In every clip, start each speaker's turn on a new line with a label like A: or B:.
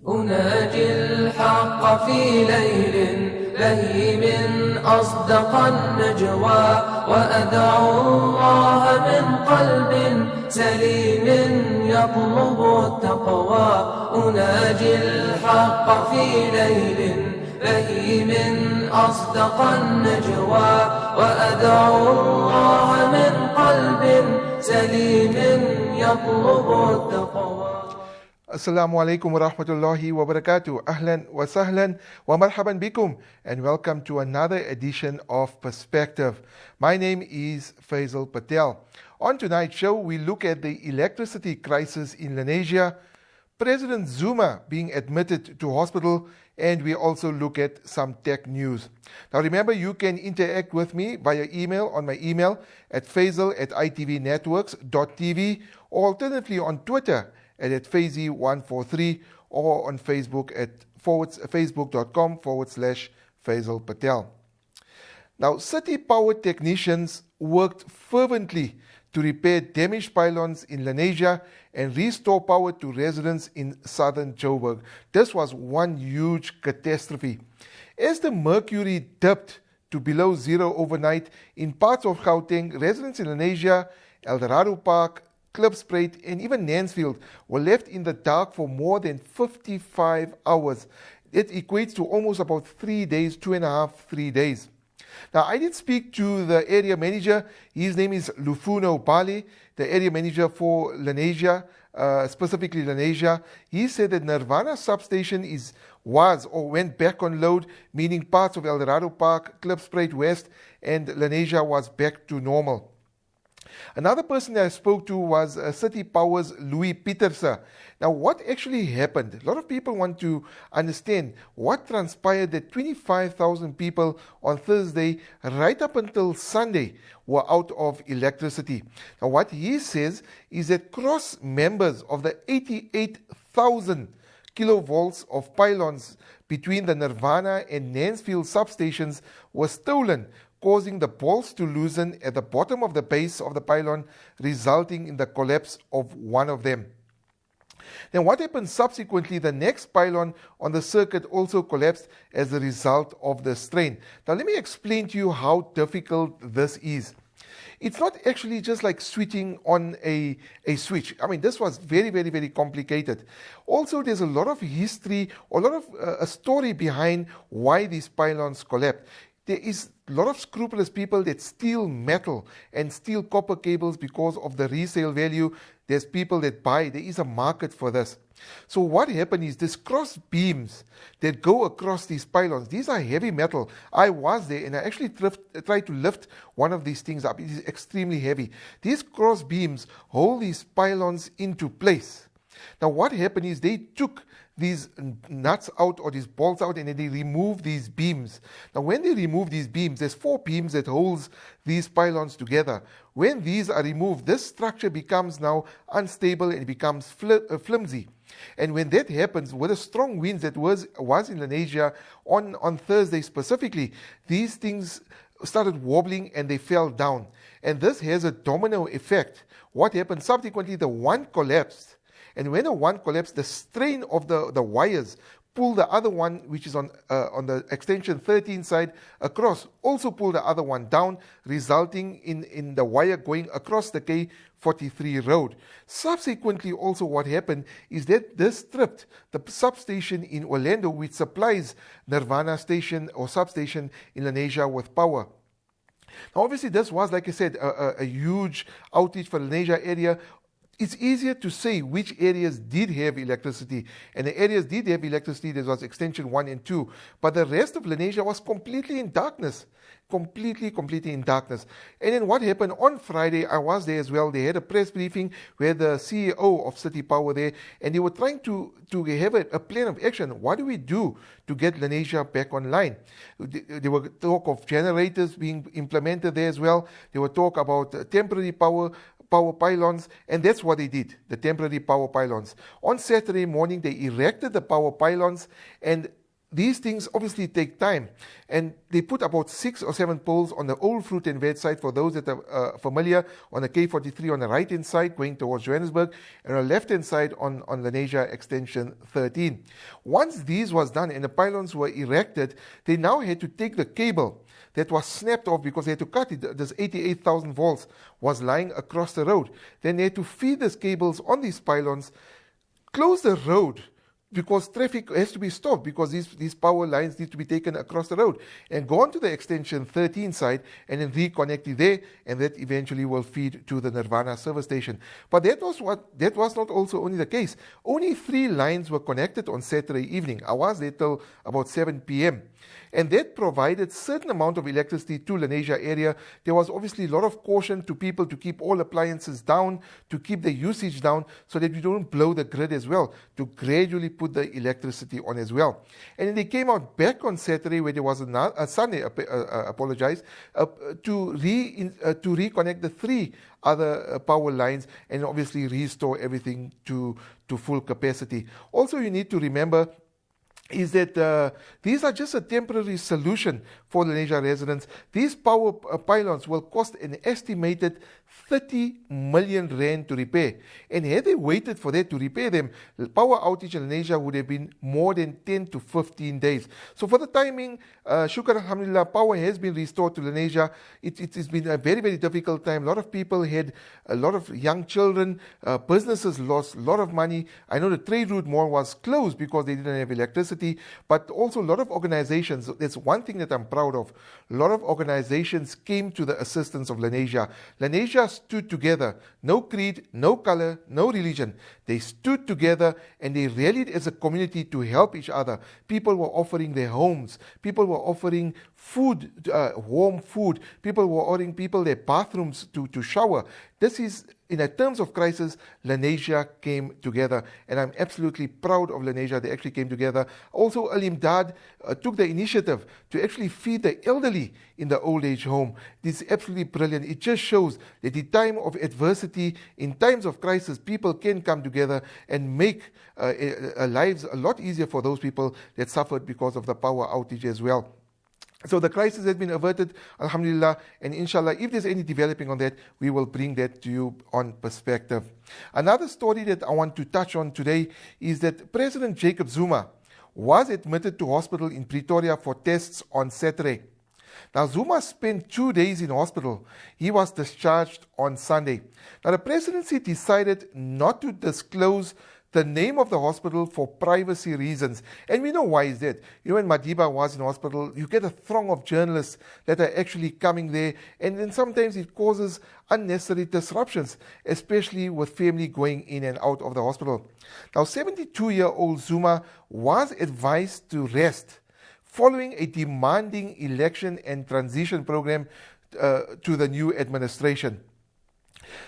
A: أناجي الحق في ليل بهيم أصدق النجوى وأدعو الله من قلب سليم يطلب التقوى أناجي الحق في ليل بهيم أصدق النجوى وأدعو الله من قلب سليم يطلب التقوى.
B: Assalamu alaikum wa rahmatullahi wa barakatuh. Ahlan wa sahlan wa marhaban bikum, and welcome to another edition of Perspective. My name is Faizel Patel. On tonight's show, we look at the electricity crisis in Lenasia, President Zuma being admitted to hospital, and we also look at some tech news. Now remember, you can interact with me via email on my email at faisal@itvnetworks.tv, or alternatively on Twitter at Faizy143, or on Facebook at facebook.com/Faizel Patel. Now, city power technicians worked fervently to repair damaged pylons in Lenasia and restore power to residents in southern Joburg. This was one huge catastrophe. As the mercury dipped to below zero overnight in parts of Gauteng, residents in Lenasia, Eldorado Park, Klipspruit, and even Mansfield were left in the dark for more than 55 hours. It equates to almost about 3 days, 3 days. Now, I did speak to the area manager. His name is Lufuno Bali, the area manager for Lenasia, specifically Lenasia. He said that Nirvana substation went back on load, meaning parts of Eldorado Park, Klipspruit West, and Lenasia was back to normal. Another person that I spoke to was City Power's Louis Pieterse. Now, what actually happened? A lot of people want to understand what transpired that 25,000 people on Thursday, right up until Sunday, were out of electricity. Now, what he says is that cross members of the 88,000 kilovolts of pylons between the Nirvana and Mansfield substations were stolen, causing the bolts to loosen at the bottom of the base of the pylon, resulting in the collapse of one of them. Then what happened subsequently, the next pylon on the circuit also collapsed as a result of the strain. Now let me explain to you how difficult this is. It's not actually just like switching on a switch. I mean, this was very, very, very complicated. Also, there's a lot of history, a lot of a story behind why these pylons collapsed. There is a lot of scrupulous people that steal metal and steal copper cables because of the resale value. There's people that buy. There is a market for this. So what happened is these cross beams that go across these pylons, these are heavy metal. I was there and I actually tried to lift one of these things up. It is extremely heavy. These cross beams hold these pylons into place. Now what happened is they took these nuts out or these bolts out and then they remove these beams. Now when they remove these beams, there's 4 beams that holds these pylons together. When these are removed, this structure becomes now unstable and it becomes flimsy. And when that happens, with the strong winds that was in Lenasia on Thursday specifically, these things started wobbling and they fell down. And this has a domino effect. What happened subsequently, the one collapsed. And when the one collapsed, the strain of the wires pulled the other one, which is on the extension 13 side, across, also pulled the other one down, resulting in the wire going across the K43 road. Subsequently, also what happened is that this tripped the substation in Orlando, which supplies Nirvana station or substation in Lenasia with power. Now, obviously, this was, like I said, a huge outage for the Lenasia area. It's easier to say which areas did have electricity, and the areas did have electricity, there was extension 1 and 2, but the rest of Lenasia was completely in darkness. Completely in darkness. And then what happened on Friday, I was there as well. They had a press briefing where the CEO of City Power there, and they were trying to have a plan of action. What do we do to get Lenasia back online? There were talk of generators being implemented there as well. There were talk about temporary power pylons, and that's what they did, the temporary power pylons. On Saturday morning, they erected the power pylons, and these things obviously take time, and they put about 6 or 7 poles on the old fruit and veg side for those that are familiar, on the K43 on the right hand side going towards Johannesburg, and on the left hand side on Lenasia extension 13. Once these was done and the pylons were erected, they now had to take the cable that was snapped off because they had to cut it. This 88,000 volts was lying across the road. Then they had to feed these cables on these pylons, close the road, because traffic has to be stopped, because these power lines need to be taken across the road, and go on to the extension 13 side and then reconnect it there, and that eventually will feed to the Nirvana service station. But that was not also only the case. Only 3 lines were connected on Saturday evening. I was there till about 7 p.m. And that provided certain amount of electricity to Lenasia area. There was obviously a lot of caution to people to keep all appliances down, to keep the usage down, so that we don't blow the grid as well, to gradually put the electricity on as well. And then they came out back on Saturday, where there was a Sunday, to reconnect the 3 other power lines and obviously restore everything to full capacity. Also, you need to remember is that these are just a temporary solution for Lenasia residents. These power pylons will cost an estimated 30 million rand to repair. And had they waited for that to repair them, the power outage in Lenasia would have been more than 10 to 15 days. So for the timing, shukr alhamdulillah, power has been restored to Lenasia. It's been a very, very difficult time. A lot of people had a lot of young children, businesses lost a lot of money. I know the trade route mall was closed because they didn't have electricity, but also a lot of organizations, that's one thing that I'm proud of, a lot of organizations came to the assistance of Lenasia. Lenasia stood together, no creed, no color, no religion. They stood together and they rallied as a community to help each other. People were offering their homes, people were offering food, warm food, people were offering people their bathrooms to shower. This is, in a terms of crisis, Lenasia came together, and I'm absolutely proud of Lenasia. They actually came together. Also, Al Imdad took the initiative to actually feed the elderly in the old age home. This is absolutely brilliant. It just shows that in time of adversity, in times of crisis, people can come together and make lives a lot easier for those people that suffered because of the power outage as well. So the crisis has been averted, alhamdulillah, and inshallah, if there's any developing on that, we will bring that to you on perspective. Another story that I want to touch on today is that President Jacob Zuma was admitted to hospital in Pretoria for tests on Saturday. Now, Zuma spent 2 days in hospital. He was discharged on Sunday. Now, the presidency decided not to disclose the name of the hospital for privacy reasons. And we know why is that. You know, when Madiba was in hospital, you get a throng of journalists that are actually coming there, and then sometimes it causes unnecessary disruptions, especially with family going in and out of the hospital. Now, 72-year-old Zuma was advised to rest following a demanding election and transition program to the new administration.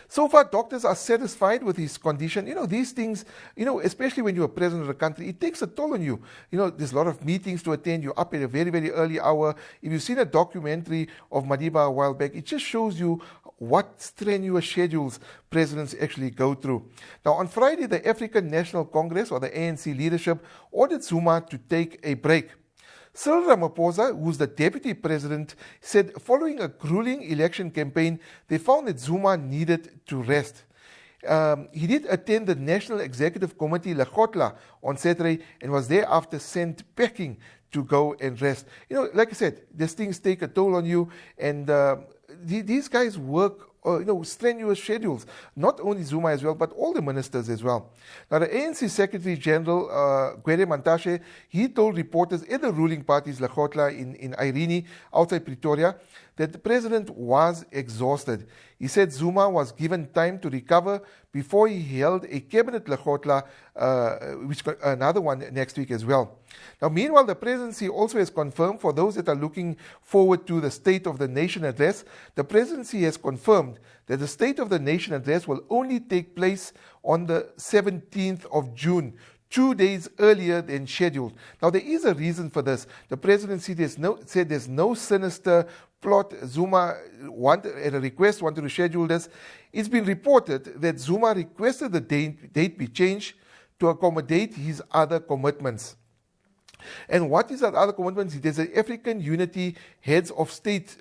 B: So far, doctors are satisfied with his condition. You know, these things, especially when you're president of the country, it takes a toll on you. You know, there's a lot of meetings to attend. You're up at a very, very early hour. If you've seen a documentary of Madiba a while back, it just shows you what strenuous schedules presidents actually go through. Now, on Friday, the African National Congress, or the ANC leadership, ordered Zuma to take a break. Cyril Ramaphosa, who's the deputy president, said following a grueling election campaign, they found that Zuma needed to rest. He did attend the National Executive Committee, Lekgotla, on Saturday and was thereafter sent packing to go and rest. You know, like I said, these things take a toll on you, and these guys work strenuous schedules, not only Zuma as well, but all the ministers as well. Now, the ANC Secretary General, Gwede Mantashe, he told reporters at the ruling party's Lekgotla in Irene, outside Pretoria, that the president was exhausted. He said Zuma was given time to recover before he held a cabinet Lekgotla, another one next week as well. Now, meanwhile, the presidency also has confirmed, for those that are looking forward to the State of the Nation address, the presidency has confirmed that the State of the Nation address will only take place on the 17th of June, 2 days earlier than scheduled. Now, there is a reason for this. The presidency said there's no sinister plot. Zuma at a request wanted to schedule this. It's been reported that Zuma requested the date be changed to accommodate his other commitments. And what is that other commitment? There's an African Unity Heads of State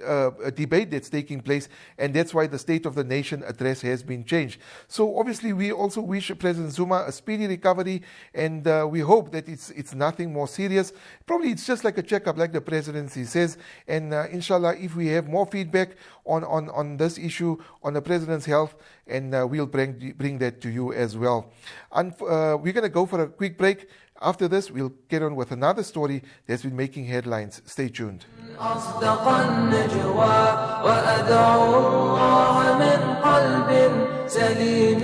B: debate that's taking place, and that's why the State of the Nation address has been changed. So obviously we also wish President Zuma a speedy recovery, and we hope that it's nothing more serious. Probably it's just like a checkup, like the presidency says, and inshallah, if we have more feedback on this issue, on the president's health, and we'll bring that to you as well. And we're going to go for a quick break. After this, we'll get on with another story that's been making headlines. Stay tuned.
A: أصدق النجوى وأدعو الله من قلب سليم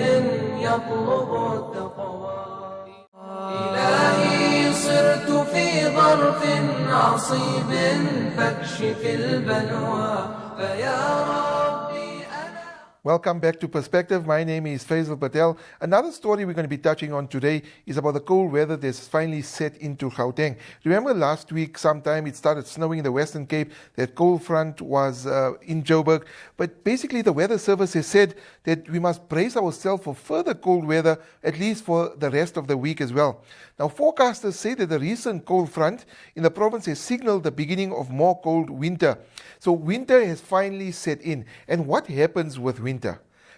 A: يطلب التقوى إلهي صرت في ظرف عصيب فاكشف البلوى فيا ربي.
B: Welcome back to Perspective. My name is Faizel Patel. Another story we're going to be touching on today is about the cold weather that's finally set into Gauteng. Remember last week sometime it started snowing in the Western Cape. That cold front was in Joburg. But basically the weather service has said that we must brace ourselves for further cold weather, at least for the rest of the week as well. Now forecasters say that the recent cold front in the province has signaled the beginning of more cold winter. So winter has finally set in. And what happens with winter?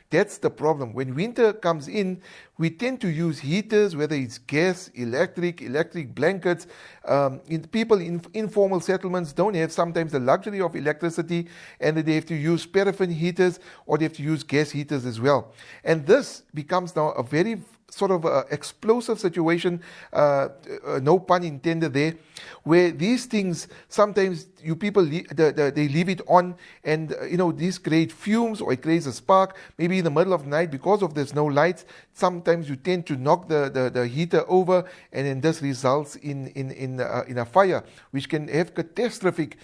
B: That's the problem. When winter comes in, we tend to use heaters, whether it's gas, electric blankets. People in informal settlements don't have sometimes the luxury of electricity, and they have to use paraffin heaters or they have to use gas heaters as well. And this becomes now a very sort of explosive situation, no pun intended there, where these things sometimes you people they leave it on, and these create fumes or it creates a spark. Maybe in the middle of the night, because of there's no lights, sometimes you tend to knock the heater over, and then this results in a fire, which can have catastrophic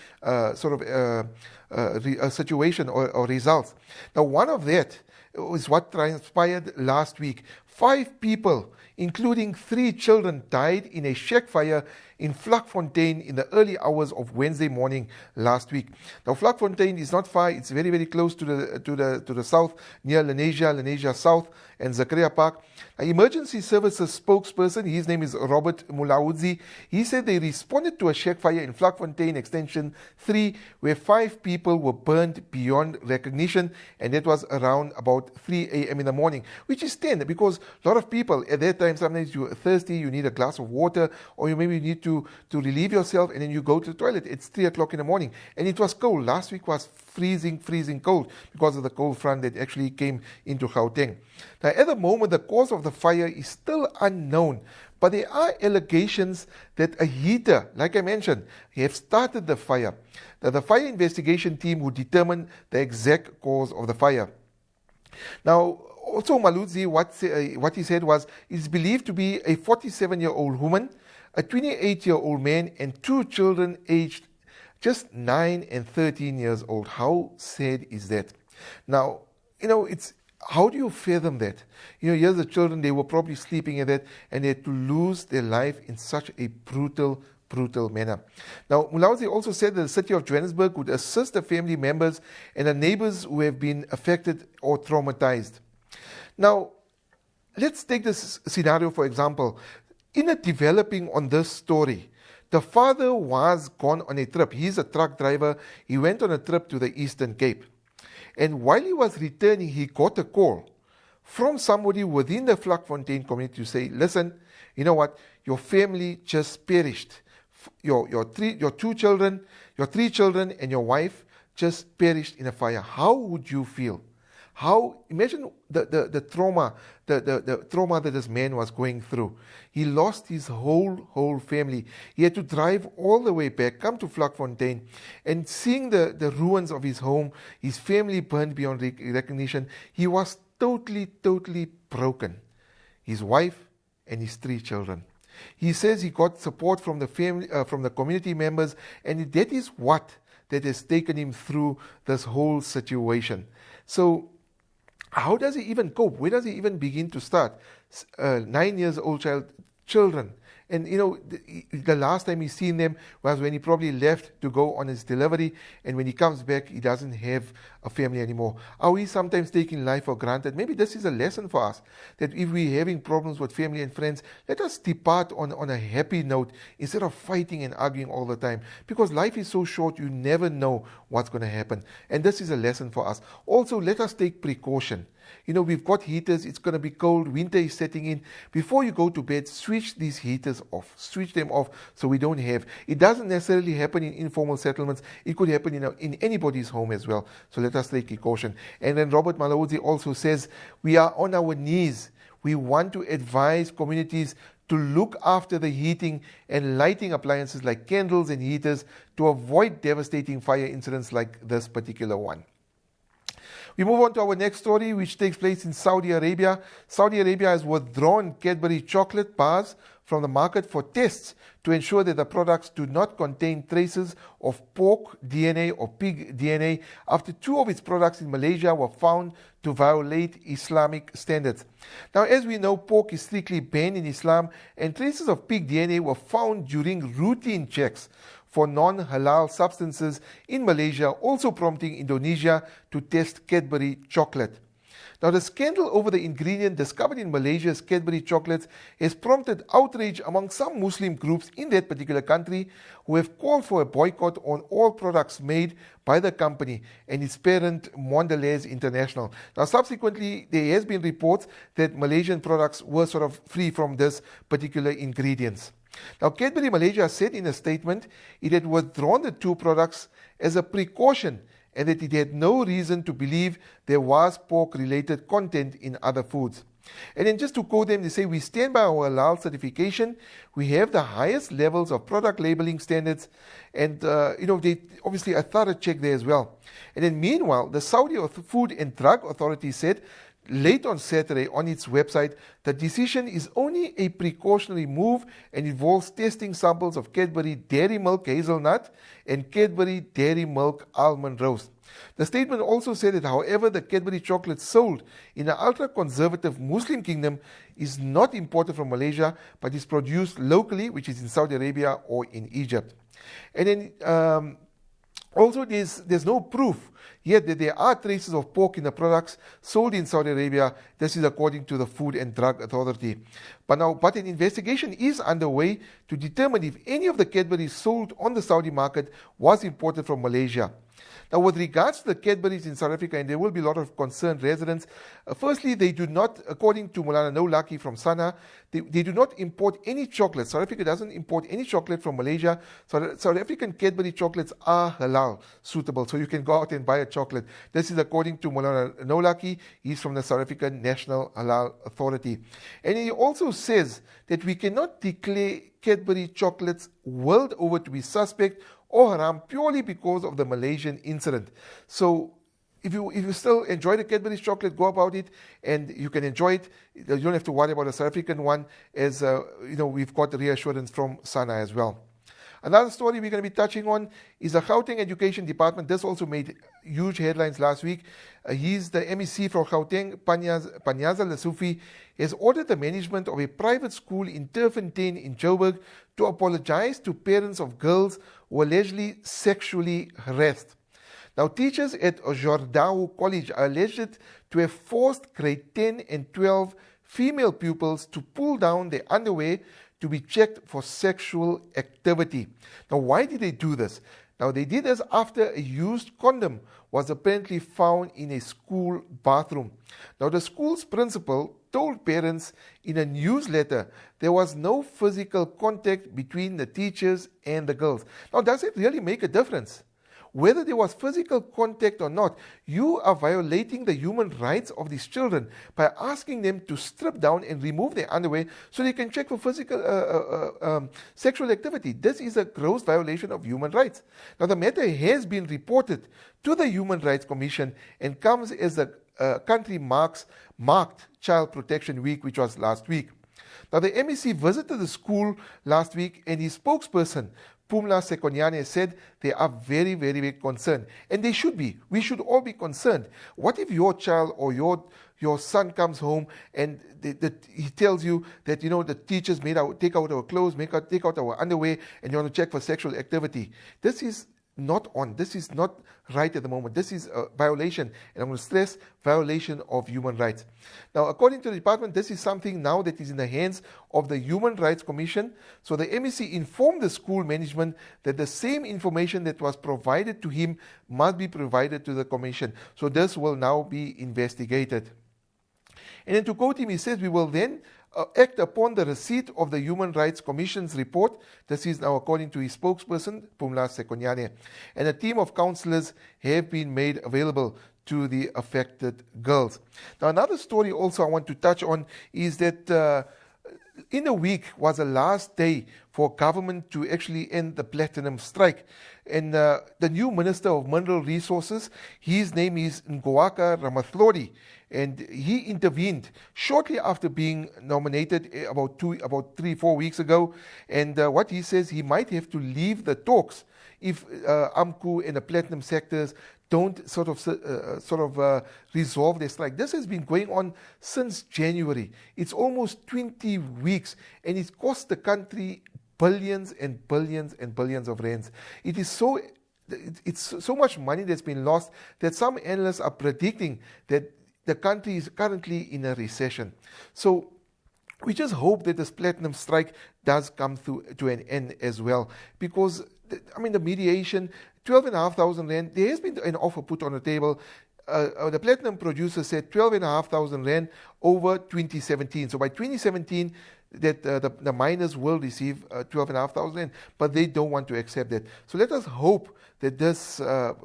B: situation or results. Now, one of that is what transpired last week. 5 people, including 3 children, died in a shack fire in Vlakfontein in the early hours of Wednesday morning last week. Now, Vlakfontein is not far; it's very, very close to the south, near Lenasia South, and Zakaria Park. An emergency services spokesperson, his name is Robert Mulaudzi, he said they responded to a shack fire in Vlakfontein Extension 3, where 5 people were burned beyond recognition, and that was around about 3 a.m. in the morning, which is 10, because a lot of people at that time, sometimes you're thirsty, you need a glass of water, or you maybe need to relieve yourself, and then you go to the toilet. It's 3 o'clock in the morning, and it was cold. Last week was freezing cold because of the cold front that actually came into Gauteng. Now, at the moment, the cause of the fire is still unknown, but there are allegations that a heater, like I mentioned, have started the fire. Now, the fire investigation team will determine the exact cause of the fire. Now, also Maludzi, what he said was, it's believed to be a 47-year-old woman, a 28-year-old man, and 2 children aged just 9 and 13 years old. How sad is that? Now, it's how do you fathom that? Here's the children, they were probably sleeping at that, and they had to lose their life in such a brutal manner. Now, Mulaudzi also said that the city of Johannesburg would assist the family members and the neighbors who have been affected or traumatized. Now, let's take this scenario, for example. In a developing on this story, the father was gone on a trip. He's a truck driver. He went on a trip to the Eastern Cape. And while he was returning, he got a call from somebody within the Vlakfontein community to say, listen, you know what? Your family just perished. Your 3 children, and your wife just perished in a fire. How would you feel? Imagine the trauma, the trauma that this man was going through. He lost his whole family. He had to drive all the way back, come to Vlakfontein, and seeing the ruins of his home, his family burned beyond recognition. He was totally broken. His wife and his 3 children. He says he got support from the family, from the community members, and that is what that has taken him through this whole situation. So, how does he even cope? Where does he even begin to start? 9 years old children, And the last time he's seen them was when he probably left to go on his delivery, and when he comes back, he doesn't have a family anymore. Are we sometimes taking life for granted? Maybe this is a lesson for us, that if we're having problems with family and friends, let us depart on a happy note instead of fighting and arguing all the time, because life is so short, you never know what's going to happen. And this is a lesson for us. Also, let us take precaution. We've got heaters, it's going to be cold, winter is setting in. Before you go to bed, switch these heaters off. Switch them off so we don't have. It doesn't necessarily happen in informal settlements. It could happen in anybody's home as well. So let us take precaution. And then Robert Malawuzi also says, we are on our knees. We want to advise communities to look after the heating and lighting appliances like candles and heaters to avoid devastating fire incidents like this particular one. We move on to our next story, which takes place in Saudi Arabia. Saudi Arabia has withdrawn Cadbury chocolate bars from the market for tests to ensure that the products do not contain traces of pork DNA or pig DNA after 2 of its products in Malaysia were found to violate Islamic standards. Now, as we know, pork is strictly banned in Islam, and traces of pig DNA were found during routine checks for non-halal substances in Malaysia, also prompting Indonesia to test Cadbury chocolate. Now, the scandal over the ingredient discovered in Malaysia's Cadbury chocolates has prompted outrage among some Muslim groups in that particular country, who have called for a boycott on all products made by the company and its parent Mondelez International. Now, subsequently, there has been reports that Malaysian products were sort of free from this particular ingredients. Now, Cadbury Malaysia said in a statement it had withdrawn the 2 products as a precaution and that it had no reason to believe there was pork-related content in other foods. And then just to quote them, they say, we stand by our halal certification. We have the highest levels of product labeling standards, and they obviously a thorough check there as well. And then meanwhile, the Saudi Food and Drug Authority said late on Saturday on its website, the decision is only a precautionary move and involves testing samples of Cadbury Dairy Milk Hazelnut and Cadbury Dairy Milk Almond Roast. The statement also said that, however, the Cadbury chocolate sold in the ultra-conservative Muslim kingdom is not imported from Malaysia, but is produced locally, which is in Saudi Arabia or in Egypt. And then also there's no proof yet that there are traces of pork in the products sold in Saudi Arabia. This is according to the Food and Drug Authority. But an investigation is underway to determine if any of the Cadburys sold on the Saudi market was imported from Malaysia. Now, with regards to the Cadburys in South Africa, and there will be a lot of concerned residents, firstly, they do not, according to Mulana Nolaki from Sana, they do not import any chocolate. South Africa doesn't import any chocolate from Malaysia. So South African Cadbury chocolates are halal suitable, so you can go out and buy a chocolate. This is according to Mulana Nolaki. He's from the South African National Halal Authority. And he also says that we cannot declare Cadbury chocolates world over to be suspect or haram purely because of the Malaysian incident. So if you still enjoy the Cadbury's chocolate, go about it, and you can enjoy it. You don't have to worry about the South African one, as we've got the reassurance from Sana as well. Another story we're going to be touching on is the Gauteng Education Department. This also made huge headlines last week. He's the MEC for Gauteng, Panyaza Lesufi, has ordered the management of a private school in Turffontein in Joburg to apologize to parents of girls who were allegedly sexually harassed. Now, teachers at Jordao College are alleged to have forced grade 10 and 12 female pupils to pull down their underwear to be checked for sexual activity. Now, why did they do this? Now, they did this after a used condom was apparently found in a school bathroom. Now, the school's principal told parents in a newsletter there was no physical contact between the teachers and the girls. Now, does it really make a difference? Whether there was physical contact or not, you are violating the human rights of these children by asking them to strip down and remove their underwear so they can check for physical sexual activity. This is a gross violation of human rights. Now, the matter has been reported to the Human Rights Commission and comes as the country marked Child Protection Week, which was last week. Now, the MEC visited the school last week, and his spokesperson, Pumla Sekonyane said they are very, very, very concerned. And they should be. We should all be concerned. What if your child or your son comes home and he tells you that, the teachers take out our clothes, take out our underwear, and you want to check for sexual activity? This is not on. This is not right at the moment. This is a violation, and I'm going to stress violation of human rights. Now, according to the department, this is something now that is in the hands of the Human Rights Commission. So the MEC informed the school management that the same information that was provided to him must be provided to the commission. So this will now be investigated. And then to quote him, he says, we will then act upon the receipt of the Human Rights Commission's report. This is now according to his spokesperson, Pumla Sekonyane. And a team of counselors have been made available to the affected girls. Now, another story also I want to touch on is that in a week was the last day for government to actually end the platinum strike. And the new Minister of Mineral Resources, his name is Ngoaka Ramathlori, and he intervened shortly after being nominated about 3-4 weeks ago. And what he says, he might have to leave the talks if AMCU and the platinum sectors don't sort of resolve their strike. This has been going on since January. It's almost 20 weeks, and it's cost the country billions and billions and billions of rands. It's so much money that's been lost that some analysts are predicting that the country is currently in a recession. So we just hope that this platinum strike does come to an end as well, because the mediation, 12,500 rand, there has been an offer put on the table. The platinum producer said 12,500 rand over 2017. So by 2017, that the miners will receive 12,500 rand, but they don't want to accept that. So let us hope that this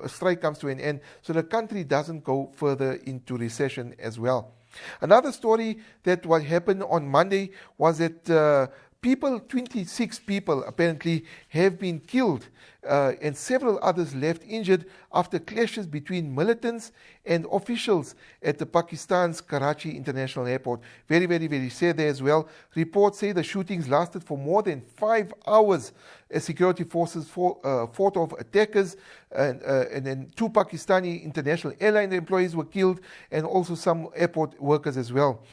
B: strike comes to an end so the country doesn't go further into recession as well. Another story that what happened on Monday was that 26 people apparently have been killed and several others left injured after clashes between militants and officials at the Pakistan's Karachi International Airport. Very, very, very sad there as well. Reports say the shootings lasted for more than 5 hours as security forces fought off attackers, and then 2 Pakistani international airline employees were killed, and also some airport workers as well.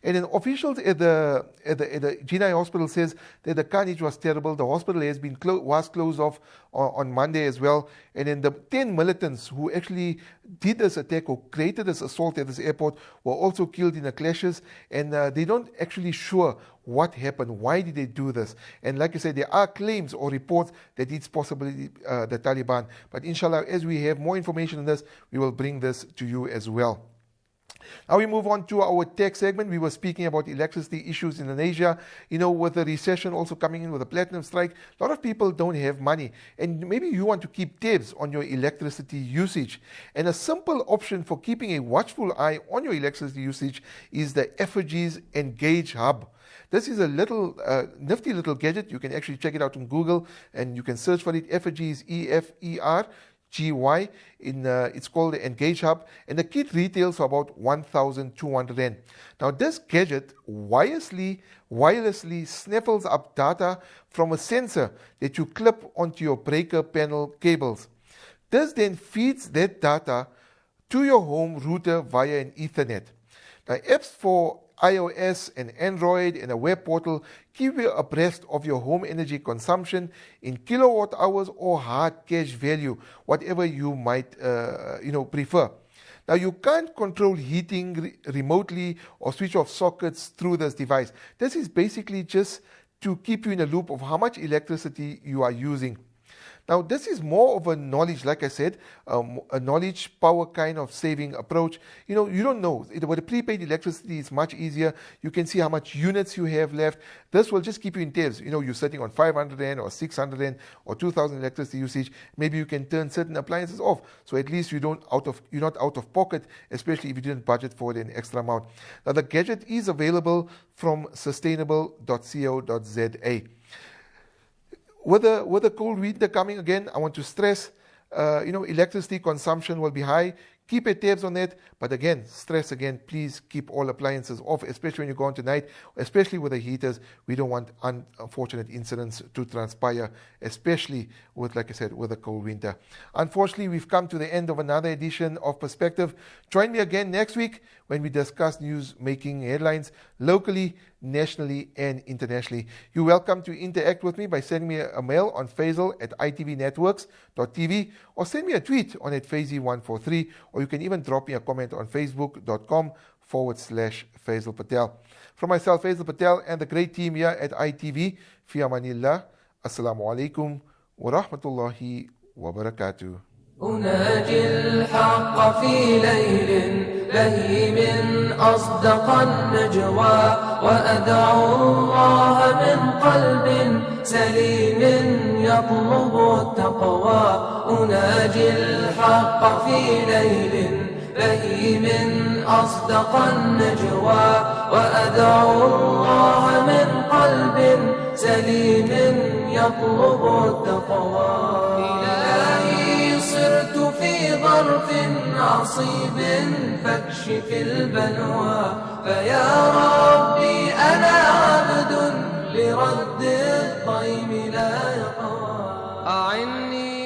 B: And then officials at the Jinai hospital says that the carnage was terrible. The hospital has been was closed off on Monday as well. And then the 10 militants who actually did this attack or created this assault at this airport were also killed in the clashes. And they don't actually sure what happened. Why did they do this? And like I said, there are claims or reports that it's possibly the Taliban. But inshallah, as we have more information on this, we will bring this to you as well. Now we move on to our tech segment. We were speaking about electricity issues in Lenasia. With the recession also coming in with the platinum strike, a lot of people don't have money. And maybe you want to keep tabs on your electricity usage. And a simple option for keeping a watchful eye on your electricity usage is the Effigies Engage Hub. This is a little nifty little gadget. You can actually check it out on Google and you can search for it. Effigies, EFERGY. It's called the Engage Hub, and the kit retails for about 1,200 rand. Now, this gadget wirelessly sniffles up data from a sensor that you clip onto your breaker panel cables. This then feeds that data to your home router via an Ethernet. Now, apps for iOS and Android and a web portal keep you abreast of your home energy consumption in kilowatt hours or hard cash value, whatever you might prefer. Now, you can't control heating remotely or switch off sockets through this device. This is basically just to keep you in a loop of how much electricity you are using. Now, this is more of a knowledge, like I said, a knowledge power kind of saving approach. You don't know. With a prepaid electricity, it's much easier. You can see how much units you have left. This will just keep you in tabs. You're sitting on 500 rand or 600 rand or 2,000 electricity usage. Maybe you can turn certain appliances off. So at least you're not out of pocket, especially if you didn't budget for an extra amount. Now, the gadget is available from sustainable.co.za. With the cold winter coming again, I want to stress, electricity consumption will be high. Keep your tabs on it, but again, stress again, please keep all appliances off, especially when you go on tonight, especially with the heaters. We don't want unfortunate incidents to transpire, especially with, like I said, with a cold winter. Unfortunately, we've come to the end of another edition of Perspective. Join me again next week when we discuss news making headlines locally, nationally, and internationally. You're welcome to interact with me by sending me a mail on faisal@itvnetworks.tv or send me a tweet on @Faizi143, or you can even drop me a comment on facebook.com/Faizel Patel. From myself, Faizel Patel, and the great team here at ITV, fi amanillah. Assalamu alaikum wa rahmatullahi wa barakatuh.
A: أناجي الحق في ليل لهيم أصدق النجوى وأدعو الله من قلب سليم يطلب التقوى أناجي الحق في ليل لهيم أصدق النجوى وأدعو الله من قلب سليم يطلب التقوى إلهي صرت في ظرف عصيب فاكشف البلوى فيا ربي أنا عبد لرد الضيم لا يقوى أعني